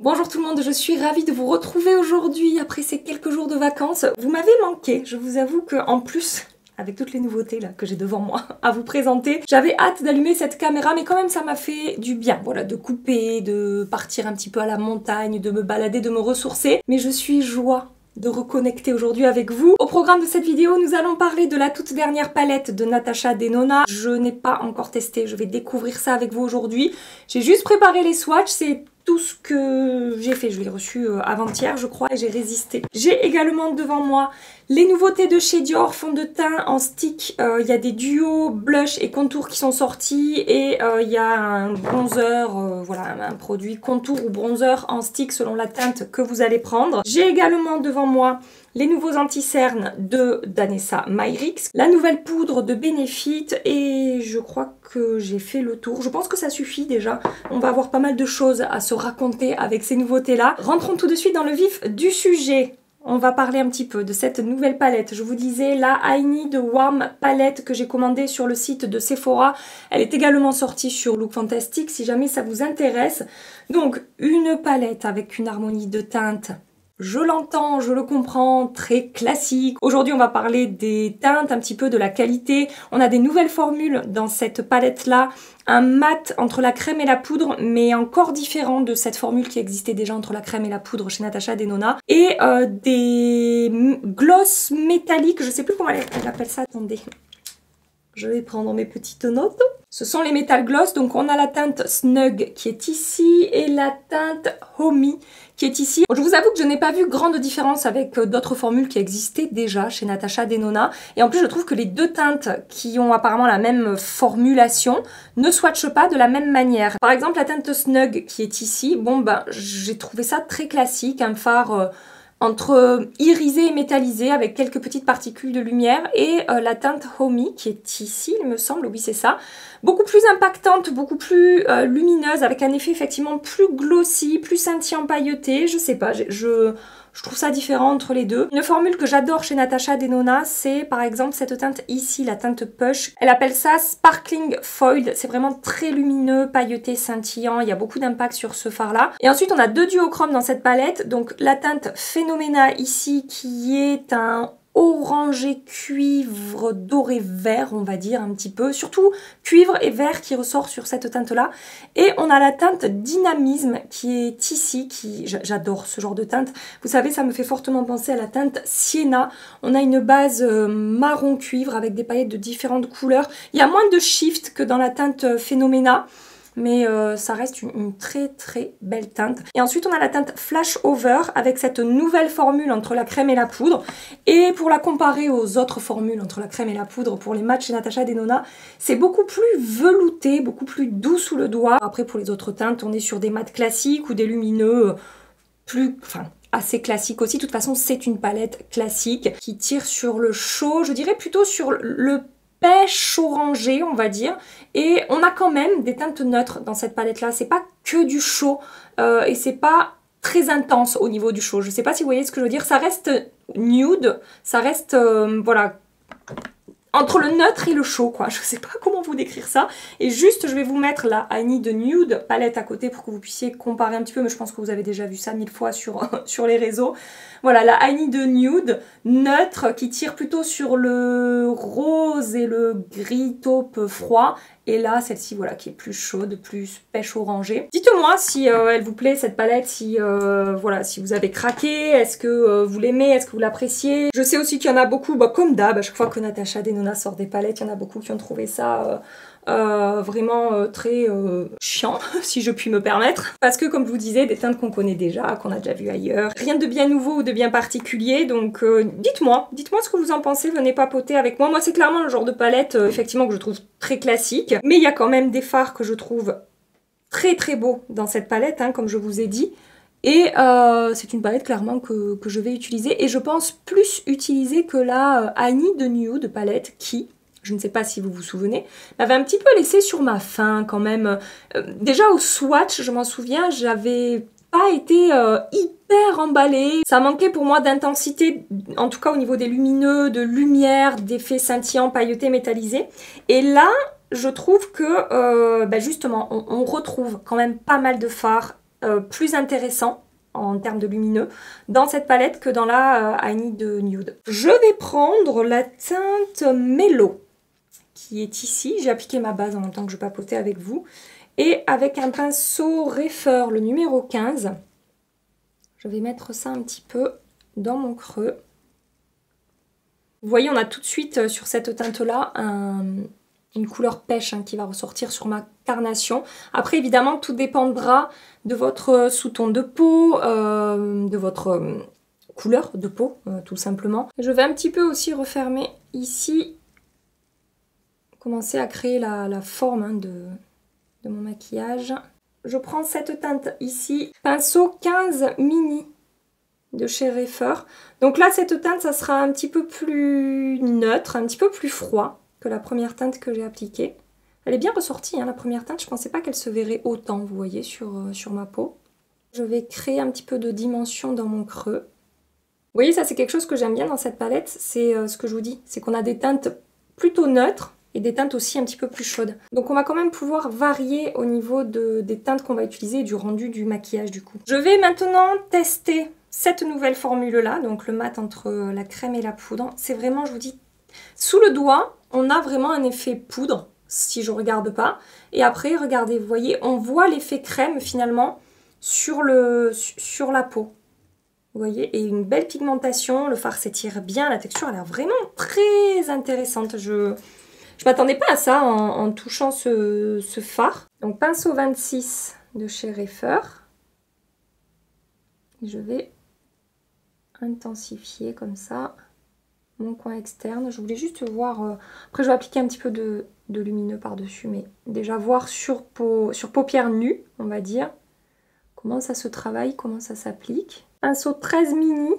Bonjour tout le monde, je suis ravie de vous retrouver aujourd'hui après ces quelques jours de vacances. Vous m'avez manqué, je vous avoue que en plus, avec toutes les nouveautés là que j'ai devant moi à vous présenter, j'avais hâte d'allumer cette caméra, mais quand même ça m'a fait du bien, voilà, de couper, de partir un petit peu à la montagne, de me balader, de me ressourcer. Mais je suis joie de reconnecter aujourd'hui avec vous. Au programme de cette vidéo, nous allons parler de la toute dernière palette de Natasha Denona. Je n'ai pas encore testé, je vais découvrir ça avec vous aujourd'hui. J'ai juste préparé les swatchs, c'est tout ce que j'ai fait. Je l'ai reçu avant-hier, je crois, et j'ai résisté. J'ai également devant moi les nouveautés de chez Dior, fond de teint en stick. Il y a des duos blush et contour qui sont sortis, et il y a un bronzer, voilà, un produit contour ou bronzer en stick selon la teinte que vous allez prendre. J'ai également devant moi les nouveaux anti-cernes de Danessa Myrix, la nouvelle poudre de Benefit, et je crois que j'ai fait le tour. Je pense que ça suffit déjà. On va avoir pas mal de choses à se raconter avec ces nouveautés-là. Rentrons tout de suite dans le vif du sujet. On va parler un petit peu de cette nouvelle palette. Je vous disais, la I Need Warm palette que j'ai commandée sur le site de Sephora. Elle est également sortie sur Look Fantastic si jamais ça vous intéresse. Donc, une palette avec une harmonie de teintes. Je l'entends, je le comprends, très classique. Aujourd'hui, on va parler des teintes, un petit peu de la qualité. On a des nouvelles formules dans cette palette-là. Un mat entre la crème et la poudre, mais encore différent de cette formule qui existait déjà entre la crème et la poudre chez Natasha Denona. Et des gloss métalliques, je sais plus comment elle appelle ça, attendez. Je vais prendre mes petites notes. Ce sont les Metal Gloss, donc on a la teinte Snug qui est ici et la teinte Homey qui est ici. Je vous avoue que je n'ai pas vu grande différence avec d'autres formules qui existaient déjà chez Natasha Denona. Et en plus, je trouve que les deux teintes qui ont apparemment la même formulation ne swatchent pas de la même manière. Par exemple, la teinte Snug qui est ici, bon ben, j'ai trouvé ça très classique, un fard entre irisé et métallisé avec quelques petites particules de lumière, et la teinte Homey qui est ici, il me semble, oui c'est ça, beaucoup plus impactante, beaucoup plus lumineuse, avec un effet effectivement plus glossy, plus scintillant pailleté, je sais pas, je trouve ça différent entre les deux. Une formule que j'adore chez Natasha Denona, c'est par exemple cette teinte ici, la teinte Push. Elle appelle ça Sparkling Foiled. C'est vraiment très lumineux, pailleté, scintillant. Il y a beaucoup d'impact sur ce fard-là. Et ensuite, on a deux duochromes dans cette palette. Donc la teinte Phenomena ici, qui est un orangé cuivre doré vert, on va dire un petit peu, surtout cuivre et vert qui ressort sur cette teinte là. Et on a la teinte Dynamisme qui est ici, qui j'adore ce genre de teinte, vous savez, ça me fait fortement penser à la teinte Sienna. On a une base marron cuivre avec des paillettes de différentes couleurs. Il y a moins de shift que dans la teinte Phenomena, mais ça reste une très très belle teinte. Et ensuite on a la teinte Flash Over avec cette nouvelle formule entre la crème et la poudre. Et pour la comparer aux autres formules entre la crème et la poudre pour les mats chez Natasha Denona, c'est beaucoup plus velouté, beaucoup plus doux sous le doigt. Après pour les autres teintes, on est sur des mats classiques ou des lumineux plus, enfin, assez classiques aussi. De toute façon, c'est une palette classique qui tire sur le chaud, je dirais plutôt sur le pêche orangé, on va dire, et on a quand même des teintes neutres dans cette palette là, c'est pas que du chaud, et c'est pas très intense au niveau du chaud, je sais pas si vous voyez ce que je veux dire, ça reste nude, ça reste, voilà, entre le neutre et le chaud, quoi. Je sais pas comment vous décrire ça. Et juste, je vais vous mettre la I Need Nude palette à côté pour que vous puissiez comparer un petit peu. Mais je pense que vous avez déjà vu ça 1000 fois sur les réseaux. Voilà, la I Need Nude neutre qui tire plutôt sur le rose et le gris taupe froid. Et là, celle-ci, voilà, qui est plus chaude, plus pêche orangée. Dites-moi si elle vous plaît, cette palette, si, voilà, si vous avez craqué, est-ce que vous l'aimez, est-ce que vous l'appréciez. Je sais aussi qu'il y en a beaucoup, bah, comme d'hab, à chaque fois que Natasha Denona sort des palettes, il y en a beaucoup qui ont trouvé ça vraiment très chiant, si je puis me permettre. Parce que, comme je vous disais, des teintes qu'on connaît déjà, qu'on a déjà vu ailleurs. Rien de bien nouveau ou de bien particulier, donc dites-moi ce que vous en pensez, venez papoter avec moi. Moi, c'est clairement le genre de palette, effectivement, que je trouve très classique. Mais il y a quand même des fards que je trouve très très beaux dans cette palette, hein, comme je vous ai dit. Et c'est une palette clairement que je vais utiliser. Et je pense plus utiliser que la I Need Nude palette qui, je ne sais pas si vous vous souvenez, m'avait un petit peu laissé sur ma faim quand même. Déjà au swatch, je m'en souviens, j'avais pas été hyper emballée. Ça manquait pour moi d'intensité, en tout cas au niveau des lumineux, de lumière, d'effets scintillants, pailletés, métallisés. Et là, je trouve que, justement, on retrouve quand même pas mal de fards plus intéressant en termes de lumineux dans cette palette que dans la I Need Nude. Je vais prendre la teinte Mellow qui est ici. J'ai appliqué ma base en même temps que je papotais avec vous. Et avec un pinceau Refer, le numéro 15, je vais mettre ça un petit peu dans mon creux. Vous voyez, on a tout de suite sur cette teinte-là une couleur pêche hein, qui va ressortir sur ma carnation. Après, évidemment, tout dépendra de votre sous-ton de peau, de votre couleur de peau, tout simplement. Je vais un petit peu aussi refermer ici, commencer à créer la forme hein, de mon maquillage. Je prends cette teinte ici, pinceau 15 mini de chez Refer. Donc là, cette teinte, ça sera un petit peu plus neutre, un petit peu plus froid que la première teinte que j'ai appliquée. Elle est bien ressortie, hein, la première teinte. Je ne pensais pas qu'elle se verrait autant, vous voyez, sur ma peau. Je vais créer un petit peu de dimension dans mon creux. Vous voyez, ça, c'est quelque chose que j'aime bien dans cette palette. C'est ce que je vous dis, c'est qu'on a des teintes plutôt neutres et des teintes aussi un petit peu plus chaudes. Donc on va quand même pouvoir varier au niveau des teintes qu'on va utiliser et du rendu du maquillage du coup. Je vais maintenant tester cette nouvelle formule-là, donc le mat entre la crème et la poudre. C'est vraiment, je vous dis, sous le doigt, on a vraiment un effet poudre, si je regarde pas. Et après, regardez, vous voyez, on voit l'effet crème finalement sur la peau. Vous voyez, et une belle pigmentation, le fard s'étire bien, la texture a l'air vraiment très intéressante. Je m'attendais pas à ça en touchant ce fard. Donc pinceau 26 de chez Refer. Je vais intensifier comme ça mon coin externe. Je voulais juste voir, après je vais appliquer un petit peu de lumineux par-dessus, mais déjà voir sur paupières nues, on va dire, comment ça se travaille, comment ça s'applique. Pinceau 13 mini,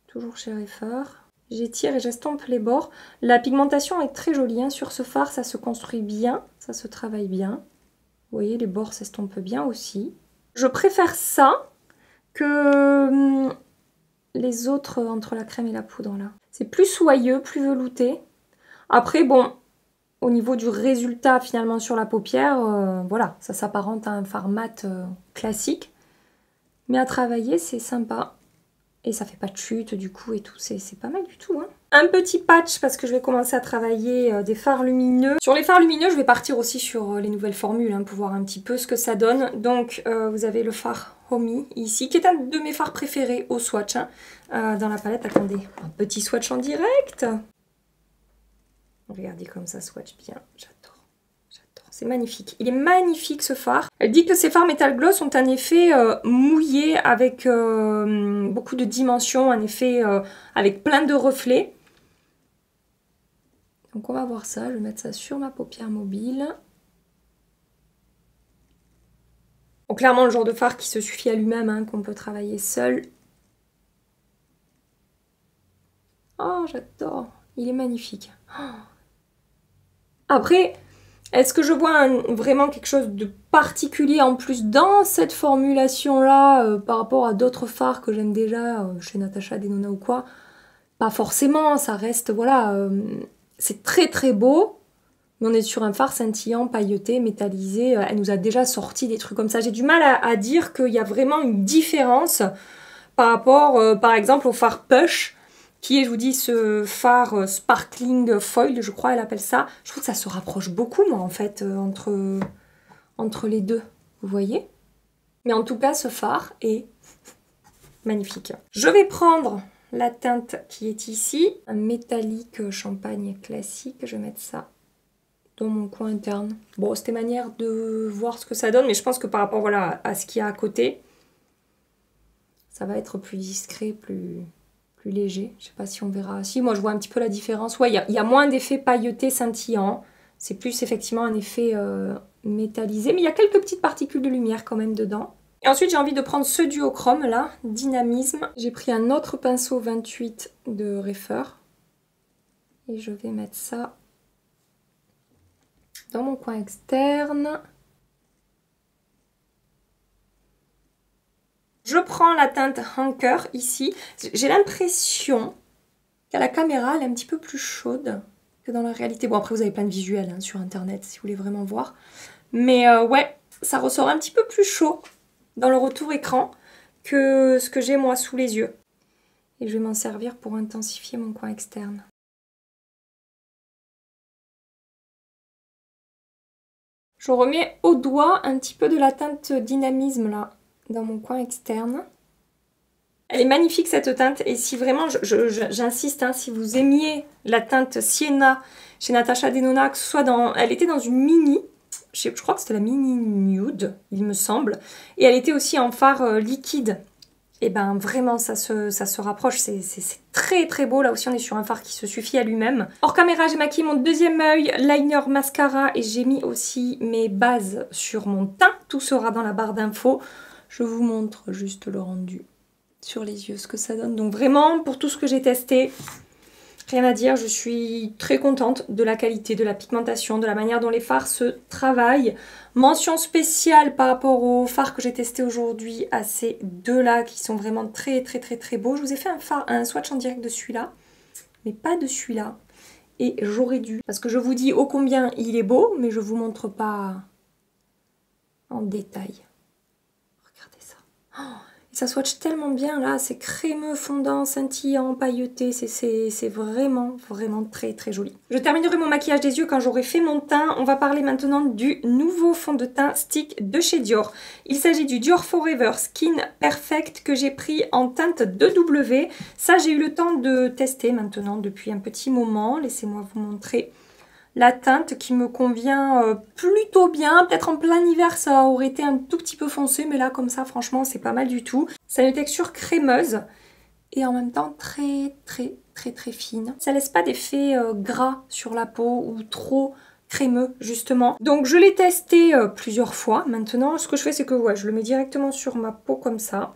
toujours chez Refer. J'étire et j'estompe les bords. La pigmentation est très jolie hein. Sur ce fard, ça se construit bien, ça se travaille bien. Vous voyez, les bords s'estompent bien aussi. Je préfère ça que les autres entre la crème et la poudre là. C'est plus soyeux, plus velouté. Après, bon, au niveau du résultat finalement sur la paupière, voilà, ça s'apparente à un fard mat classique. Mais à travailler, c'est sympa. Et ça fait pas de chute du coup et tout, c'est pas mal du tout. Hein. Un petit patch parce que je vais commencer à travailler des fards lumineux. Sur les fards lumineux, je vais partir aussi sur les nouvelles formules hein, pour voir un petit peu ce que ça donne. Donc vous avez le fard Homey ici, qui est un de mes fards préférés au swatch. Hein, dans la palette, attendez, un petit swatch en direct. Regardez comme ça swatch bien, j'adore. C'est magnifique. Il est magnifique ce fard. Elle dit que ces fards Metal Gloss ont un effet mouillé avec beaucoup de dimensions, un effet avec plein de reflets. Donc on va voir ça. Je vais mettre ça sur ma paupière mobile. Bon, clairement le genre de fard qui se suffit à lui-même, hein, qu'on peut travailler seul. Oh j'adore. Il est magnifique. Oh. Après... Est-ce que je vois vraiment quelque chose de particulier en plus dans cette formulation-là par rapport à d'autres fards que j'aime déjà chez Natasha Denona ou quoi? Pas forcément, ça reste, voilà, c'est très très beau, mais on est sur un fard scintillant, pailleté, métallisé. Elle nous a déjà sorti des trucs comme ça. J'ai du mal à dire qu'il y a vraiment une différence par rapport, par exemple, au fard Push, qui est, je vous dis, ce fard sparkling foil, je crois elle appelle ça. Je trouve que ça se rapproche beaucoup, moi, en fait, entre les deux. Vous voyez? Mais en tout cas, ce fard est magnifique. Je vais prendre la teinte qui est ici, un métallique champagne classique. Je vais mettre ça dans mon coin interne. Bon, c'était manière de voir ce que ça donne, mais je pense que par rapport voilà, à ce qu'il y a à côté, ça va être plus discret, plus léger. Je sais pas si on verra. Si, moi je vois un petit peu la différence. Ouais, il y a moins d'effet pailleté scintillant. C'est plus effectivement un effet métallisé. Mais il y a quelques petites particules de lumière quand même dedans. Et ensuite j'ai envie de prendre ce duochrome là, Dynamisme. J'ai pris un autre pinceau 28 de Refer. Et je vais mettre ça dans mon coin externe. Je prends la teinte Hunker ici. J'ai l'impression qu'à la caméra, elle est un petit peu plus chaude que dans la réalité. Bon, après, vous avez plein de visuels hein, sur Internet si vous voulez vraiment voir. Mais ouais, ça ressort un petit peu plus chaud dans le retour écran que ce que j'ai moi sous les yeux. Et je vais m'en servir pour intensifier mon coin externe. Je remets au doigt un petit peu de la teinte Dynamisme là, dans mon coin externe. Elle est magnifique cette teinte et si vraiment, j'insiste, hein, si vous aimiez la teinte Sienna chez Natasha Denona, que ce soit dans... Elle était dans une mini, je crois que c'était la mini nude, il me semble. Et elle était aussi en fard liquide. Et ben vraiment ça se rapproche, c'est très très beau. Là aussi on est sur un fard qui se suffit à lui-même. Hors caméra j'ai maquillé mon deuxième œil, liner, mascara et j'ai mis aussi mes bases sur mon teint. Tout sera dans la barre d'infos. Je vous montre juste le rendu sur les yeux, ce que ça donne. Donc vraiment pour tout ce que j'ai testé, rien à dire, je suis très contente de la qualité, de la pigmentation, de la manière dont les fards se travaillent. Mention spéciale par rapport aux fards que j'ai testés aujourd'hui à ces deux-là qui sont vraiment très beaux. Je vous ai fait un swatch en direct de celui-là, mais pas de celui-là. Et j'aurais dû, parce que je vous dis ô combien il est beau, mais je vous montre pas en détail. Regardez ça. Oh, et ça swatch tellement bien là, c'est crémeux, fondant, scintillant, pailleté, c'est vraiment très joli. Je terminerai mon maquillage des yeux quand j'aurai fait mon teint. On va parler maintenant du nouveau fond de teint stick de chez Dior. Il s'agit du Dior Forever Skin Perfect que j'ai pris en teinte 2W. Ça j'ai eu le temps de tester maintenant depuis un petit moment. Laissez-moi vous montrer la teinte qui me convient plutôt bien. Peut-être en plein hiver ça aurait été un tout petit peu foncé, mais là comme ça franchement c'est pas mal du tout. C'est une texture crémeuse et en même temps très fine. Ça laisse pas d'effet gras sur la peau ou trop crémeux justement. Donc je l'ai testé plusieurs fois. Maintenant ce que je fais c'est que ouais, je le mets directement sur ma peau comme ça.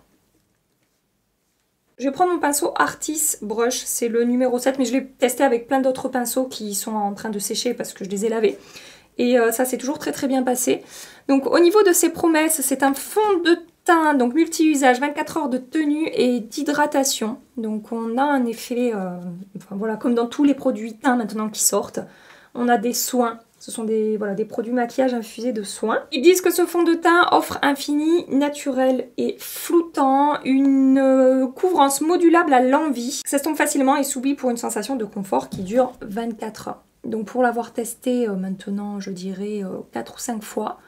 Je vais prendre mon pinceau Artis Brush, c'est le numéro 7, mais je l'ai testé avec plein d'autres pinceaux qui sont en train de sécher parce que je les ai lavés. Et ça s'est toujours très bien passé. Donc au niveau de ses promesses, c'est un fond de teint, donc multi-usage, 24 heures de tenue et d'hydratation. Donc on a un effet, enfin, voilà, comme dans tous les produits teint maintenant qui sortent, on a des soins. Ce sont des produits maquillage infusés de soins. Ils disent que ce fond de teint offre un fini naturel et floutant, une couvrance modulable à l'envie, s'estompe facilement et s'oublie pour une sensation de confort qui dure 24 heures. Donc pour l'avoir testé maintenant, je dirais 4 ou 5 fois,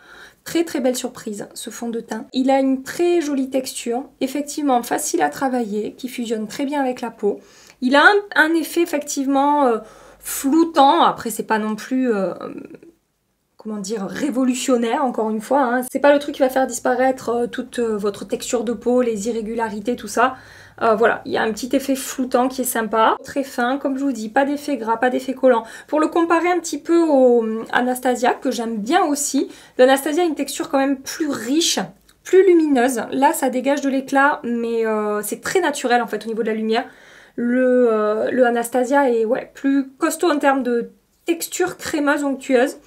très belle surprise ce fond de teint. Il a une très jolie texture, effectivement facile à travailler, qui fusionne très bien avec la peau. Il a un effet effectivement... floutant, après c'est pas non plus comment dire, révolutionnaire encore une fois, hein. C'est pas le truc qui va faire disparaître toute votre texture de peau, les irrégularités, tout ça. Voilà, il y a un petit effet floutant qui est sympa, très fin, comme je vous dis, pas d'effet gras, pas d'effet collant. Pour le comparer un petit peu au Anastasia, que j'aime bien aussi, l'Anastasia a une texture quand même plus riche, plus lumineuse. Là ça dégage de l'éclat, mais c'est très naturel en fait au niveau de la lumière. Le Anastasia est ouais, plus costaud en termes de texture crémeuse, onctueuse,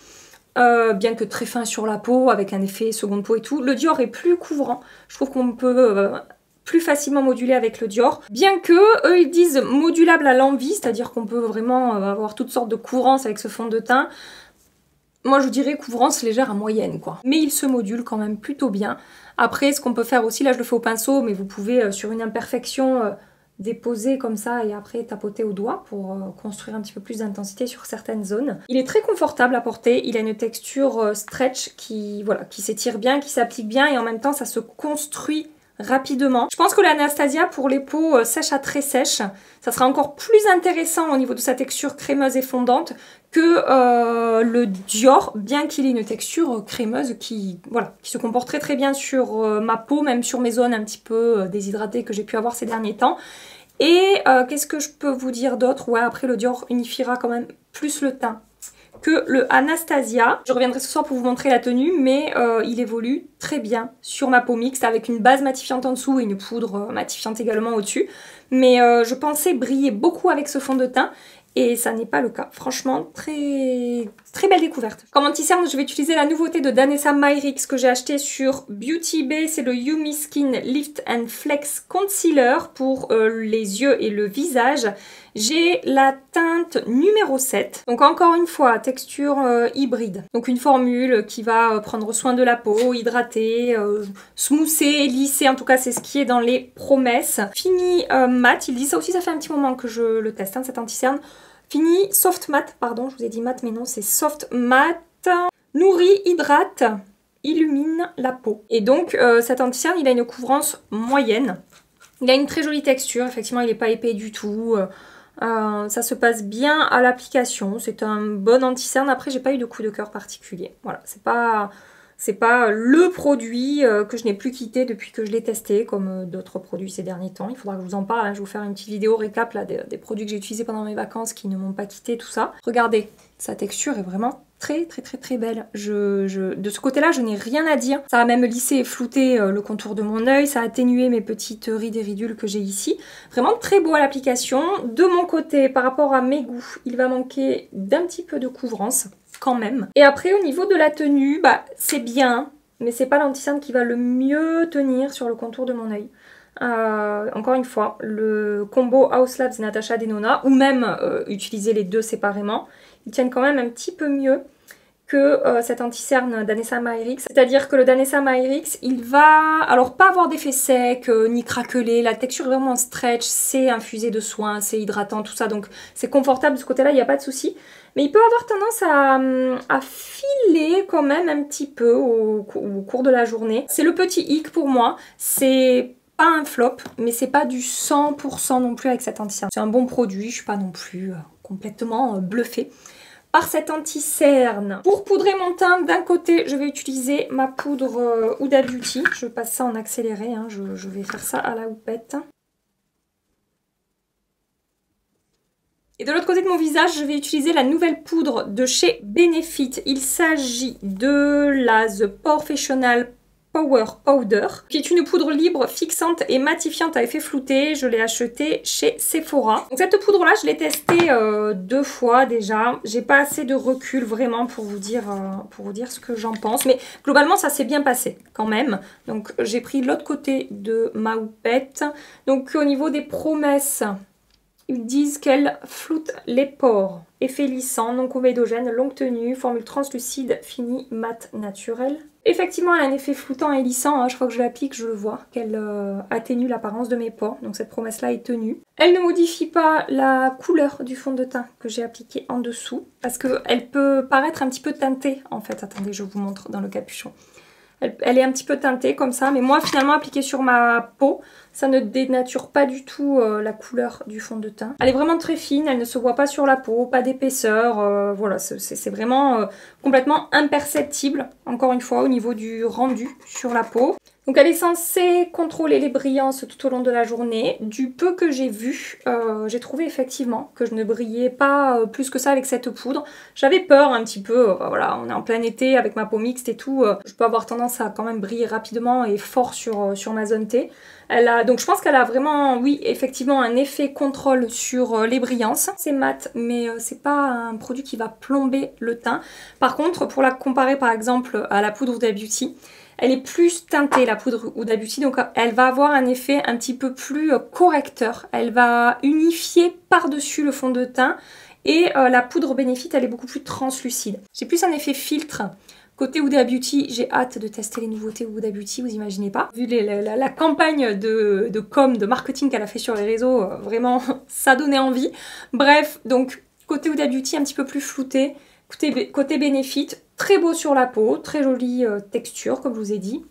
bien que très fin sur la peau, avec un effet seconde peau et tout. Le Dior est plus couvrant, je trouve qu'on peut plus facilement moduler avec le Dior. Bien que, eux ils disent modulable à l'envie, c'est-à-dire qu'on peut vraiment avoir toutes sortes de couvrance avec ce fond de teint. Moi je dirais couvrance légère à moyenne quoi. Mais il se module quand même plutôt bien. Après ce qu'on peut faire aussi, là je le fais au pinceau, mais vous pouvez sur une imperfection... déposer comme ça et après tapoter au doigt pour construire un petit peu plus d'intensité sur certaines zones. Il est très confortable à porter, il a une texture stretch qui s'étire bien, qui s'applique bien et en même temps ça se construit rapidement. Je pense que l'Anastasia pour les peaux sèches à très sèches, ça sera encore plus intéressant au niveau de sa texture crémeuse et fondante que le Dior, bien qu'il ait une texture crémeuse qui se comporte très bien sur ma peau, même sur mes zones un petit peu déshydratées que j'ai pu avoir ces derniers temps. Et qu'est-ce que je peux vous dire d'autre? Ouais, après le Dior unifiera quand même plus le teint que le Anastasia. Je reviendrai ce soir pour vous montrer la tenue, mais il évolue très bien sur ma peau mixte avec une base matifiante en dessous et une poudre matifiante également au-dessus. Mais je pensais briller beaucoup avec ce fond de teint. et ça n'est pas le cas. Franchement, très belle découverte. Comme anti-cerne, je vais utiliser la nouveauté de Danessa Myrix que j'ai acheté sur Beauty Bay. C'est le Yumi Skin Lift and Flex Concealer pour les yeux et le visage. J'ai la teinte numéro 7. Donc encore une fois, texture hybride. Donc une formule qui va prendre soin de la peau, hydrater, smoother, lisser. En tout cas, c'est ce qui est dans les promesses. Fini mat. Il dit ça aussi, ça fait un petit moment que je le teste, hein, cet anti-cerne. Fini soft mat, pardon, je vous ai dit mat, mais non, c'est soft mat. Nourrit, hydrate, illumine la peau. Et donc, cet anti-cerne, il a une couvrance moyenne. Il a une très jolie texture, effectivement, il n'est pas épais du tout. Ça se passe bien à l'application. C'est un bon anti-cerne. Après, j'ai pas eu de coup de cœur particulier. Voilà, c'est pas le produit que je n'ai plus quitté depuis que je l'ai testé, comme d'autres produits ces derniers temps. Il faudra que je vous en parle, hein. Je vais vous faire une petite vidéo récap là, des produits que j'ai utilisés pendant mes vacances qui ne m'ont pas quitté, tout ça. Regardez, sa texture est vraiment très belle. De ce côté-là, je n'ai rien à dire. Ça a même lissé et flouté le contour de mon œil, ça a atténué mes petites rides et ridules que j'ai ici. Vraiment très beau à l'application. De mon côté, par rapport à mes goûts, il va manquer d'un petit peu de couvrance. Quand même. Et après au niveau de la tenue, bah c'est bien, mais c'est pas l'anti-cerne qui va le mieux tenir sur le contour de mon œil. Encore une fois, le combo Haus Labs Natasha Denona, ou même utiliser les deux séparément, ils tiennent quand même un petit peu mieux que cet anti-cerne Danessa Myrix. C'est-à-dire que le Danessa Myrix, il va alors pas avoir d'effet sec, ni craquelé, la texture est vraiment stretch, c'est infusé de soin, c'est hydratant, tout ça, donc c'est confortable de ce côté-là, il n'y a pas de souci. Mais il peut avoir tendance à filer quand même un petit peu au cours de la journée. C'est le petit hic pour moi, c'est pas un flop, mais c'est pas du 100% non plus avec cet anti-cerne. C'est un bon produit, je suis pas non plus complètement bluffée par cet anti-cerne. Pour poudrer mon teint, d'un côté, je vais utiliser ma poudre Huda Beauty. Je passe ça en accéléré, hein. Je vais faire ça à la houppette. Et de l'autre côté de mon visage, je vais utiliser la nouvelle poudre de chez Benefit. Il s'agit de la The Professional Power Powder, qui est une poudre libre, fixante et matifiante à effet flouté. Je l'ai achetée chez Sephora. Donc cette poudre-là, je l'ai testée 2 fois déjà. J'ai pas assez de recul vraiment pour vous dire ce que j'en pense. Mais globalement, ça s'est bien passé quand même. Donc j'ai pris l'autre côté de ma houppette. Donc au niveau des promesses, ils disent qu'elle floute les pores. Effet lissant, non comédogène, longue tenue, formule translucide, fini, mat, naturel. Effectivement, elle a un effet floutant et lissant. Chaque fois que je l'applique, je le vois, qu'elle atténue l'apparence de mes pores. Donc cette promesse-là est tenue. Elle ne modifie pas la couleur du fond de teint que j'ai appliqué en dessous. Parce qu'elle peut paraître un petit peu teintée, en fait. Attendez, je vous montre dans le capuchon. Elle est un petit peu teintée comme ça, mais moi finalement appliquée sur ma peau, ça ne dénature pas du tout la couleur du fond de teint. Elle est vraiment très fine, elle ne se voit pas sur la peau, pas d'épaisseur, voilà, c'est vraiment complètement imperceptible, encore une fois, au niveau du rendu sur la peau. Donc elle est censée contrôler les brillances tout au long de la journée. Du peu que j'ai vu, j'ai trouvé effectivement que je ne brillais pas plus que ça avec cette poudre. J'avais peur un petit peu, voilà, on est en plein été avec ma peau mixte et tout. Je peux avoir tendance à quand même briller rapidement et fort sur ma zone T. Donc je pense qu'elle a vraiment, oui, effectivement un effet contrôle sur les brillances. C'est mat, mais c'est pas un produit qui va plomber le teint. Par contre, pour la comparer par exemple à la poudre Huda Beauty, elle est plus teintée, la poudre Huda Beauty, donc elle va avoir un effet un petit peu plus correcteur. Elle va unifier par-dessus le fond de teint et la poudre Benefit, elle est beaucoup plus translucide. J'ai plus un effet filtre. Côté Huda Beauty, j'ai hâte de tester les nouveautés Huda Beauty, vous imaginez pas. Vu la campagne de com, de marketing qu'elle a fait sur les réseaux, vraiment, ça donnait envie. Bref, donc côté Huda Beauty, un petit peu plus flouté. Côté Benefit, très beau sur la peau, très jolie texture, comme je vous ai dit.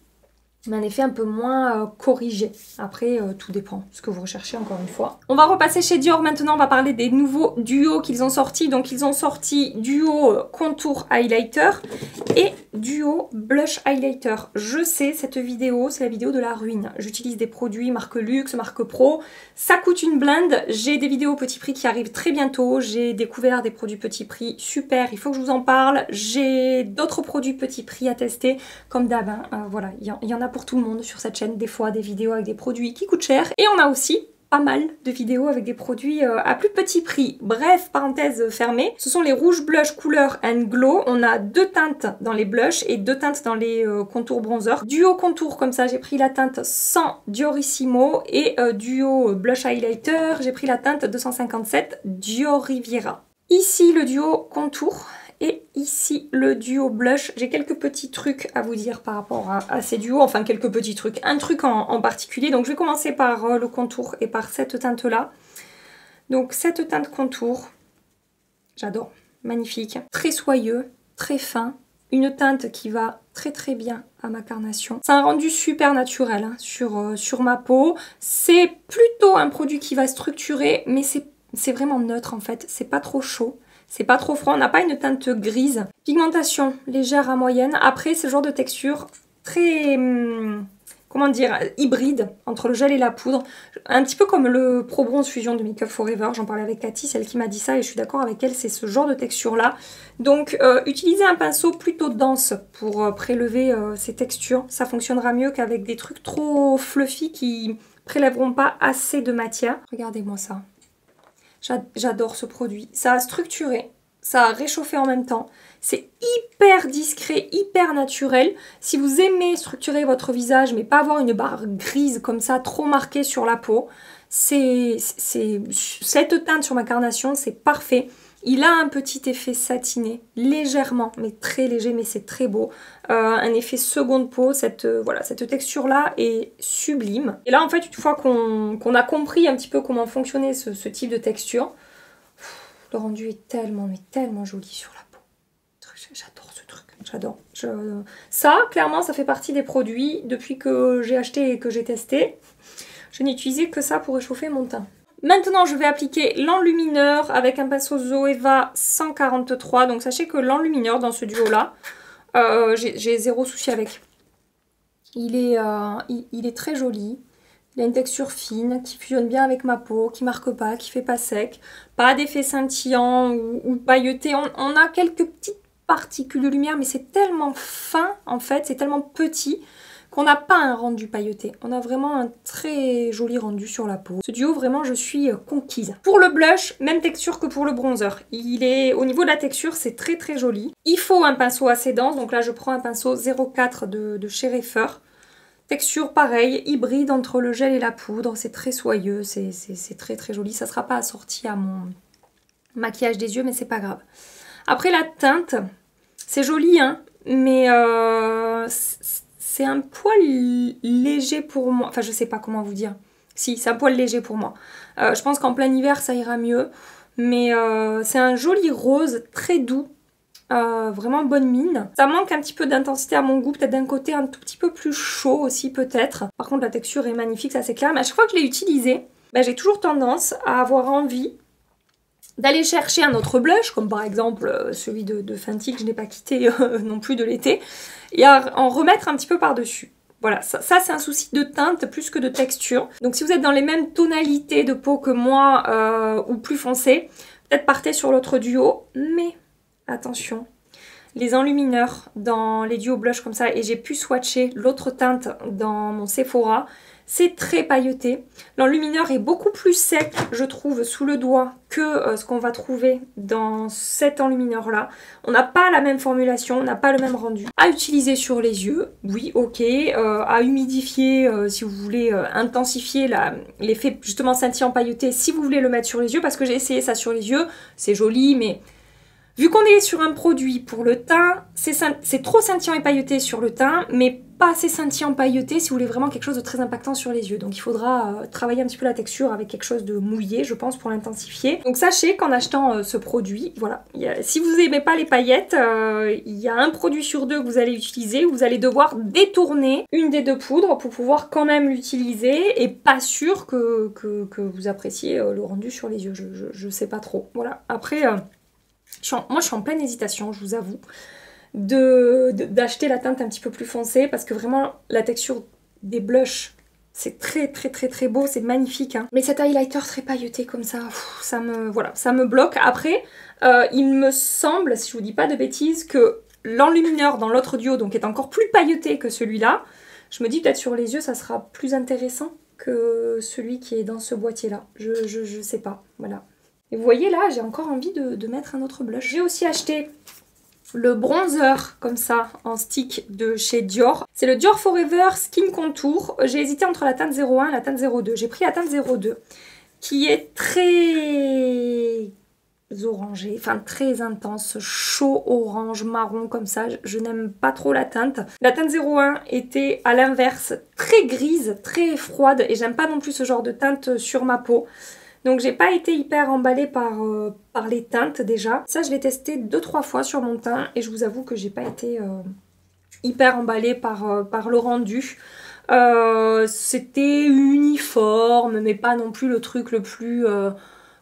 Mais un effet un peu moins corrigé. Après, tout dépend de ce que vous recherchez, encore une fois. On va repasser chez Dior maintenant, on va parler des nouveaux duos qu'ils ont sortis. Donc, ils ont sorti duo contour highlighter et duo blush highlighter. Je sais, cette vidéo, c'est la vidéo de la ruine. J'utilise des produits marque luxe, marque pro. Ça coûte une blinde. J'ai des vidéos petit prix qui arrivent très bientôt. J'ai découvert des produits petit prix super. Il faut que je vous en parle. J'ai d'autres produits petit prix à tester. Comme d'hab, voilà, il y en a pour tout le monde sur cette chaîne, des fois des vidéos avec des produits qui coûtent cher. Et on a aussi pas mal de vidéos avec des produits à plus petit prix. Bref, parenthèse fermée. Ce sont les rouges blush couleur and glow. On a 2 teintes dans les blushs et 2 teintes dans les contours bronzer. Duo contour comme ça, j'ai pris la teinte 100 Diorissimo et duo blush highlighter, j'ai pris la teinte 257 Dior Riviera. Ici le duo contour. Et ici, le duo blush. J'ai quelques petits trucs à vous dire par rapport à ces duos. Enfin, quelques petits trucs. Un truc en particulier. Donc, je vais commencer par le contour et par cette teinte-là. Donc, cette teinte contour, j'adore. Magnifique. Très soyeux, très fin. Une teinte qui va très très bien à ma carnation. C'est un rendu super naturel hein, sur ma peau. C'est plutôt un produit qui va structurer, mais c'est vraiment neutre en fait. C'est pas trop chaud. C'est pas trop froid, on n'a pas une teinte grise. Pigmentation légère à moyenne. Après, c'est le genre de texture très, comment dire, hybride entre le gel et la poudre. Un petit peu comme le Pro Bronze Fusion de Make Up Forever. J'en parlais avec Cathy, celle qui m'a dit ça et je suis d'accord avec elle. C'est ce genre de texture-là. Donc, utilisez un pinceau plutôt dense pour prélever ces textures. Ça fonctionnera mieux qu'avec des trucs trop fluffy qui prélèveront pas assez de matière. Regardez-moi ça. J'adore ce produit. Ça a structuré, ça a réchauffé en même temps. C'est hyper discret, hyper naturel. Si vous aimez structurer votre visage, mais pas avoir une barre grise comme ça, trop marquée sur la peau, cette teinte sur ma carnation, c'est parfait. Il a un petit effet satiné, légèrement, mais très léger, mais c'est très beau. Un effet seconde peau, voilà, cette texture-là est sublime. Et là, en fait, une fois qu'on a compris un petit peu comment fonctionnait ce type de texture, le rendu est tellement, mais tellement joli sur la peau. J'adore ce truc, j'adore. Ça, clairement, ça fait partie des produits, depuis que j'ai acheté et que j'ai testé, je n'ai utilisé que ça pour réchauffer mon teint. Maintenant, je vais appliquer l'enlumineur avec un pinceau Zoeva 143. Donc, sachez que l'enlumineur dans ce duo-là, j'ai zéro souci avec. Il est très joli. Il a une texture fine qui fusionne bien avec ma peau, qui marque pas, qui fait pas sec. Pas d'effet scintillant ou pailleté. On a quelques petites particules de lumière, mais c'est tellement fin, en fait. C'est tellement petit qu'on n'a pas un rendu pailleté. On a vraiment un très joli rendu sur la peau. Ce duo, vraiment, je suis conquise. Pour le blush, même texture que pour le bronzer. Au niveau de la texture, c'est très très joli. Il faut un pinceau assez dense. Donc là, je prends un pinceau 04 de chez Reifer. Texture pareil, hybride entre le gel et la poudre. C'est très soyeux, c'est très très joli. Ça ne sera pas assorti à mon maquillage des yeux, mais c'est pas grave. Après, la teinte, c'est joli, hein, mais c'est un poil léger pour moi. Enfin, je sais pas comment vous dire. Si, c'est un poil léger pour moi. Je pense qu'en plein hiver, ça ira mieux. Mais c'est un joli rose, très doux. Vraiment bonne mine. Ça manque un petit peu d'intensité à mon goût. Peut-être d'un côté un tout petit peu plus chaud aussi, peut-être. Par contre, la texture est magnifique, ça c'est clair. Mais à chaque fois que je l'ai utilisé, ben, j'ai toujours tendance à avoir envie d'aller chercher un autre blush, comme par exemple celui de Fenty que je n'ai pas quitté non plus de l'été, et à en remettre un petit peu par-dessus. Voilà, ça c'est un souci de teinte plus que de texture. Donc si vous êtes dans les mêmes tonalités de peau que moi ou plus foncé, peut-être partez sur l'autre duo, mais attention, les enlumineurs dans les duos blush comme ça, et j'ai pu swatcher l'autre teinte dans mon Sephora, c'est très pailleté. L'enlumineur est beaucoup plus sec, je trouve, sous le doigt que ce qu'on va trouver dans cet enlumineur là. On n'a pas la même formulation, on n'a pas le même rendu. À utiliser sur les yeux, oui, ok. À humidifier si vous voulez intensifier l'effet justement scintillant pailleté, si vous voulez le mettre sur les yeux, parce que j'ai essayé ça sur les yeux, c'est joli, mais vu qu'on est sur un produit pour le teint, c'est trop scintillant et pailleté sur le teint, mais pas assez scintillant pailleté si vous voulez vraiment quelque chose de très impactant sur les yeux. Donc il faudra travailler un petit peu la texture avec quelque chose de mouillé, je pense, pour l'intensifier. Donc sachez qu'en achetant ce produit, voilà, si vous n'aimez pas les paillettes, il y a un produit sur deux que vous allez utiliser, où vous allez devoir détourner une des deux poudres pour pouvoir quand même l'utiliser, et pas sûr que vous appréciez le rendu sur les yeux, je sais pas trop. Voilà, après... moi je suis en pleine hésitation, je vous avoue, d'acheter la teinte un petit peu plus foncée, parce que vraiment la texture des blushs, c'est très très très très beau, c'est magnifique, hein. Mais cet highlighter très pailleté comme ça, ça me bloque. Après, il me semble, si je vous dis pas de bêtises, que l'enlumineur dans l'autre duo donc est encore plus pailleté que celui-là. Je me dis peut-être sur les yeux ça sera plus intéressant. que celui qui est dans ce boîtier-là. Je sais pas, voilà. Et vous voyez là, j'ai encore envie de mettre un autre blush. J'ai aussi acheté le bronzer comme ça en stick de chez Dior. C'est le Dior Forever Skin Contour. J'ai hésité entre la teinte 01 et la teinte 02. J'ai pris la teinte 02 qui est très orangé, enfin très intense, chaud orange marron comme ça. Je n'aime pas trop la teinte. La teinte 01 était à l'inverse très grise, très froide et j'aime pas non plus ce genre de teinte sur ma peau. Donc j'ai pas été hyper emballée par les teintes déjà. Ça je l'ai testé 2-3 fois sur mon teint et je vous avoue que j'ai pas été hyper emballée par le rendu. C'était uniforme mais pas non plus le truc le plus...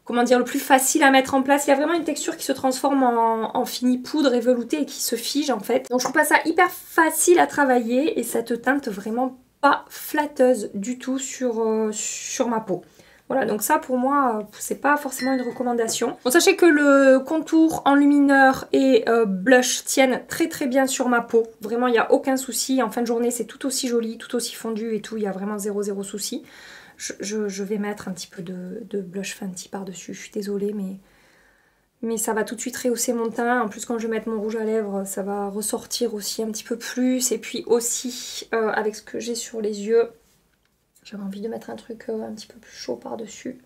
comment dire, le plus facile à mettre en place. Il y a vraiment une texture qui se transforme en fini poudre et velouté et qui se fige en fait. Donc je trouve pas ça hyper facile à travailler et cette teinte vraiment pas flatteuse du tout sur ma peau. Voilà, donc ça pour moi, c'est pas forcément une recommandation. Bon, sachez que le contour enlumineur et blush tiennent très très bien sur ma peau. Vraiment, il n'y a aucun souci. En fin de journée, c'est tout aussi joli, tout aussi fondu et tout. Il y a vraiment zéro souci. Je vais mettre un petit peu de blush Fenty par-dessus. Je suis désolée, mais ça va tout de suite rehausser mon teint. En plus, quand je vais mettre mon rouge à lèvres, ça va ressortir aussi un petit peu plus. Et puis aussi, avec ce que j'ai sur les yeux, j'avais envie de mettre un truc un petit peu plus chaud par-dessus.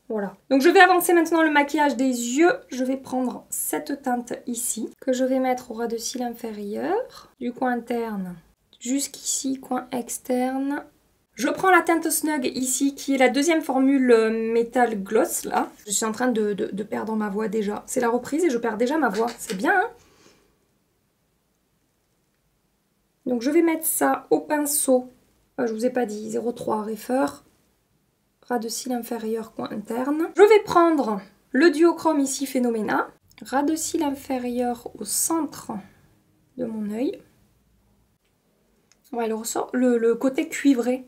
Voilà. Donc je vais avancer maintenant le maquillage des yeux. Je vais prendre cette teinte ici, que je vais mettre au ras de cils inférieur, du coin interne jusqu'ici, coin externe. Je prends la teinte Snug ici, qui est la deuxième formule Metal Gloss, là. Je suis en train de perdre ma voix déjà. C'est la reprise et je perds déjà ma voix. C'est bien, hein? Donc je vais mettre ça au pinceau. Je vous ai pas dit, 0,3 Refer. Ras de cils inférieur, coin interne. Je vais prendre le duochrome ici, Phénoména. Ras de cils inférieur au centre de mon œil. Ouais, le côté cuivré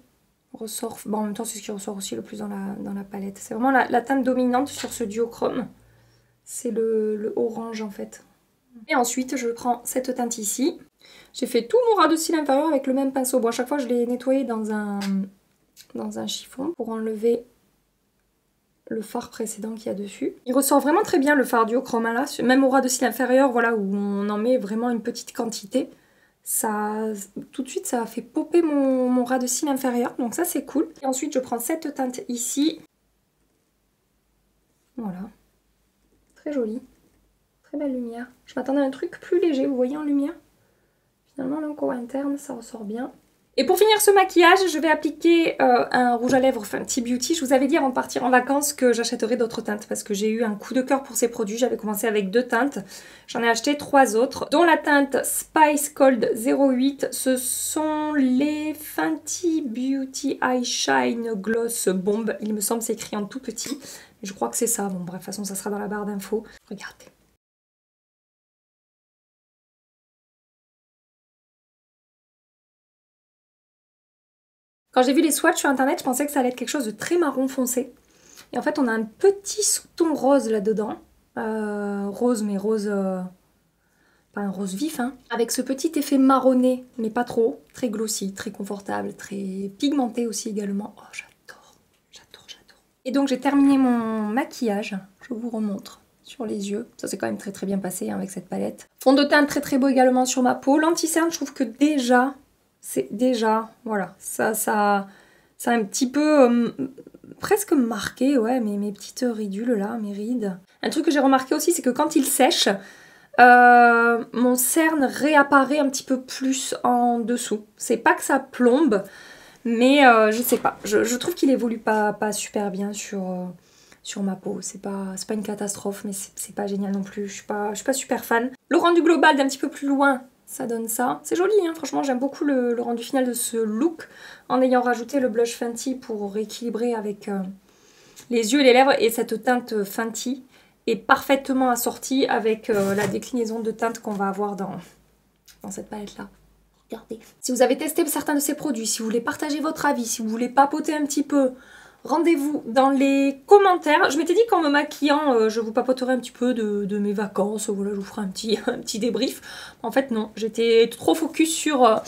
ressort. Bon, en même temps, c'est ce qui ressort aussi le plus dans la palette. C'est vraiment la teinte dominante sur ce duochrome. C'est le orange en fait. Et ensuite, je prends cette teinte ici. J'ai fait tout mon ras de cils inférieur avec le même pinceau. Bon, à chaque fois, je l'ai nettoyé dans un chiffon pour enlever le fard précédent qu'il y a dessus. Il ressort vraiment très bien le fard duochrome là. Même au ras de cils inférieur, voilà, où on en met vraiment une petite quantité. Ça, tout de suite, ça a fait popper mon ras de cils inférieur. Donc ça, c'est cool. Et ensuite, je prends cette teinte ici. Voilà. Très jolie. Très belle lumière. Je m'attendais à un truc plus léger, vous voyez, en lumière. Finalement, là, encore interne, ça ressort bien. Et pour finir ce maquillage, je vais appliquer un rouge à lèvres Fenty Beauty. Je vous avais dit avant de partir en vacances que j'achèterais d'autres teintes parce que j'ai eu un coup de cœur pour ces produits. J'avais commencé avec 2 teintes. J'en ai acheté 3 autres, dont la teinte Spice Cold 08. Ce sont les Fenty Beauty Eye Shine Gloss Bomb. Il me semble c'est écrit en tout petit. Je crois que c'est ça. Bon, bref, de toute façon, ça sera dans la barre d'infos. Regardez. Quand j'ai vu les swatchs sur internet, je pensais que ça allait être quelque chose de très marron foncé. Et en fait, on a un petit sous-ton rose là-dedans. Rose, mais rose... pas un rose vif, hein. Avec ce petit effet marronné, mais pas trop. Très glossy, très confortable, très pigmenté aussi également. Oh, j'adore, j'adore, j'adore. Et donc, j'ai terminé mon maquillage. Je vous remontre sur les yeux. Ça s'est quand même très très bien passé hein, avec cette palette. Fond de teint très très beau également sur ma peau. L'anti-cerne, je trouve que déjà... C'est déjà, voilà, ça a un petit peu presque marqué, ouais, mes petites ridules là, mes rides. Un truc que j'ai remarqué aussi, c'est que quand il sèche, mon cerne réapparaît un petit peu plus en dessous. C'est pas que ça plombe, mais je sais pas. Je trouve qu'il évolue pas super bien sur ma peau. C'est pas une catastrophe, mais c'est pas génial non plus. Je suis pas super fan. Le rendu global d'un petit peu plus loin, ça donne ça. C'est joli, hein, franchement, j'aime beaucoup le rendu final de ce look en ayant rajouté le blush Fenty pour rééquilibrer avec les yeux et les lèvres. Et cette teinte Fenty est parfaitement assortie avec la déclinaison de teinte qu'on va avoir dans cette palette-là. Regardez. Si vous avez testé certains de ces produits, si vous voulez partager votre avis, si vous voulez papoter un petit peu, rendez-vous dans les commentaires. Je m'étais dit qu'en me maquillant, je vous papoterais un petit peu de mes vacances. Voilà, je vous ferai un petit débrief. En fait, non, j'étais trop focus sur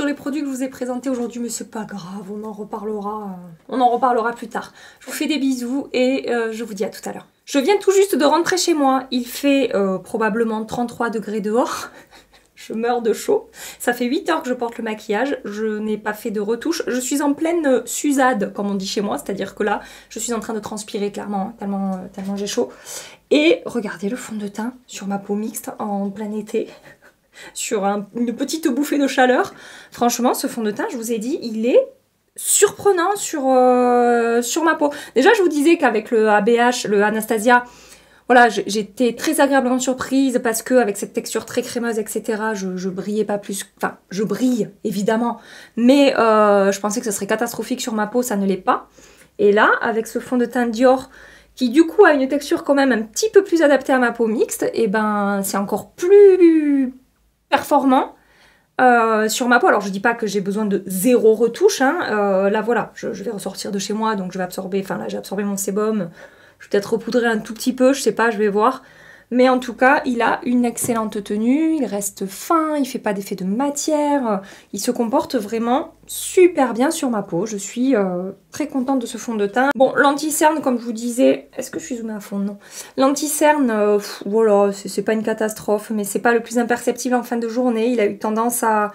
les produits que je vous ai présentés aujourd'hui, mais c'est pas grave, on en reparlera plus tard. Je vous fais des bisous et je vous dis à tout à l'heure. Je viens tout juste de rentrer chez moi. Il fait probablement 33 degrés dehors. Je meurs de chaud. Ça fait 8 heures que je porte le maquillage. Je n'ai pas fait de retouche. Je suis en pleine susade, comme on dit chez moi. C'est-à-dire que là, je suis en train de transpirer clairement, tellement j'ai chaud. Et regardez le fond de teint sur ma peau mixte en plein été. Sur une petite bouffée de chaleur. Franchement, ce fond de teint, je vous ai dit, il est surprenant sur ma peau. Déjà, je vous disais qu'avec le ABH, le Anastasia... Voilà, j'étais très agréablement surprise parce que avec cette texture très crémeuse, etc., je brillais pas plus... Enfin, je brille, évidemment, mais je pensais que ce serait catastrophique sur ma peau, ça ne l'est pas. Et là, avec ce fond de teint Dior, qui du coup a une texture quand même un petit peu plus adaptée à ma peau mixte, et ben c'est encore plus performant sur ma peau. Alors je dis pas que j'ai besoin de 0 retouche, hein. Là voilà, je vais ressortir de chez moi, donc je vais absorber... Enfin là, j'ai absorbé mon sébum... Je vais peut-être repoudrer un tout petit peu, je sais pas, je vais voir. Mais en tout cas, il a une excellente tenue, il reste fin, il fait pas d'effet de matière. Il se comporte vraiment super bien sur ma peau. Je suis très contente de ce fond de teint. Bon, l'anti-cerne, comme je vous disais... Est-ce que je suis zoomée à fond? Non. L'anti-cerne, voilà, c'est pas une catastrophe, mais c'est pas le plus imperceptible en fin de journée. Il a eu tendance à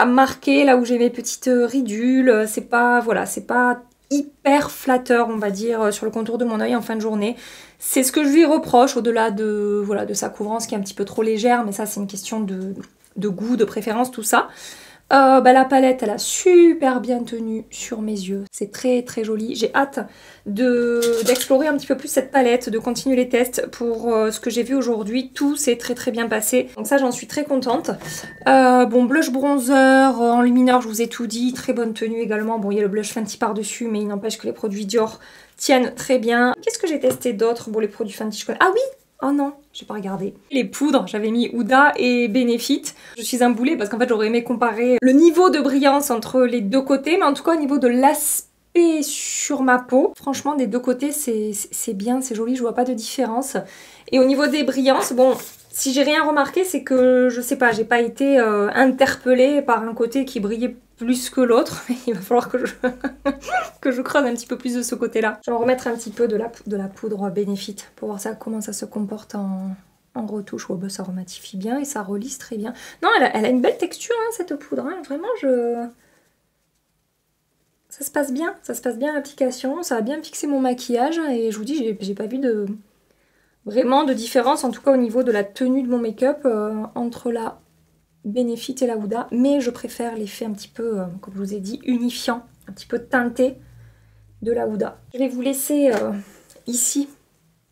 marquer là où j'ai mes petites ridules. C'est pas... Voilà, c'est pas... hyper flatteur, on va dire, sur le contour de mon œil en fin de journée. C'est ce que je lui reproche, au-delà de, voilà, de sa couvrance qui est un petit peu trop légère, mais ça c'est une question de goût, de préférence, tout ça. La palette, elle a super bien tenu sur mes yeux. C'est très très joli. J'ai hâte d'explorer un petit peu plus cette palette, de continuer les tests. Pour ce que j'ai vu aujourd'hui, tout s'est très très bien passé. Donc ça, j'en suis très contente. Bon, blush bronzer, enlumineur, je vous ai tout dit. Très bonne tenue également. Bon, il y a le blush Fenty par-dessus, mais il n'empêche que les produits Dior tiennent très bien. Qu'est-ce que j'ai testé d'autre? Bon, les produits Fenty, je connais. Ah oui! Oh non, j'ai pas regardé. Les poudres, j'avais mis Huda et Benefit. Je suis un boulet parce qu'en fait j'aurais aimé comparer le niveau de brillance entre les deux côtés, mais en tout cas au niveau de l'aspect sur ma peau, franchement des deux côtés c'est bien, c'est joli, je vois pas de différence. Et au niveau des brillances, bon, si j'ai rien remarqué, c'est que je sais pas, j'ai pas été interpellée par un côté qui brillait plus que l'autre. Il va falloir que je creuse un petit peu plus de ce côté-là. Je vais en remettre un petit peu de la poudre Benefit pour voir ça, comment ça se comporte en retouche. Oh, bah, ça rematifie bien et ça relisse très bien. Non, elle a une belle texture, hein, cette poudre. Hein. Vraiment, ça se passe bien l'application. Ça a bien fixé mon maquillage et je vous dis, j'ai pas vu vraiment de différence, en tout cas au niveau de la tenue de mon make-up entre la Benefit et la Huda, mais je préfère l'effet un petit peu, comme je vous ai dit, unifiant, un petit peu teinté de la Huda. Je vais vous laisser ici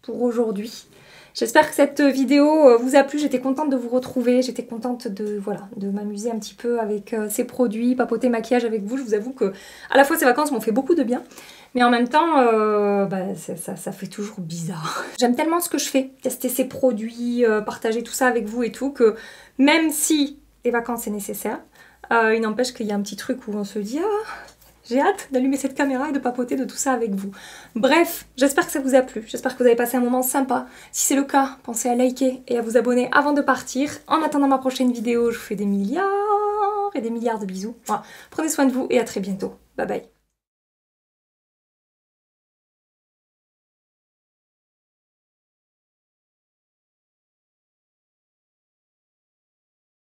pour aujourd'hui. J'espère que cette vidéo vous a plu, j'étais contente de vous retrouver, j'étais contente de m'amuser un petit peu avec ces produits, papoter maquillage avec vous. Je vous avoue que à la fois ces vacances m'ont fait beaucoup de bien, mais en même temps, ça fait toujours bizarre. J'aime tellement ce que je fais, tester ces produits, partager tout ça avec vous et tout, que même si les vacances c'est nécessaire, il n'empêche qu'il y a un petit truc où on se dit « Ah, j'ai hâte d'allumer cette caméra et de papoter de tout ça avec vous. » Bref, j'espère que ça vous a plu, j'espère que vous avez passé un moment sympa. Si c'est le cas, pensez à liker et à vous abonner avant de partir. En attendant ma prochaine vidéo, je vous fais des milliards et des milliards de bisous. Voilà. Prenez soin de vous et à très bientôt. Bye bye.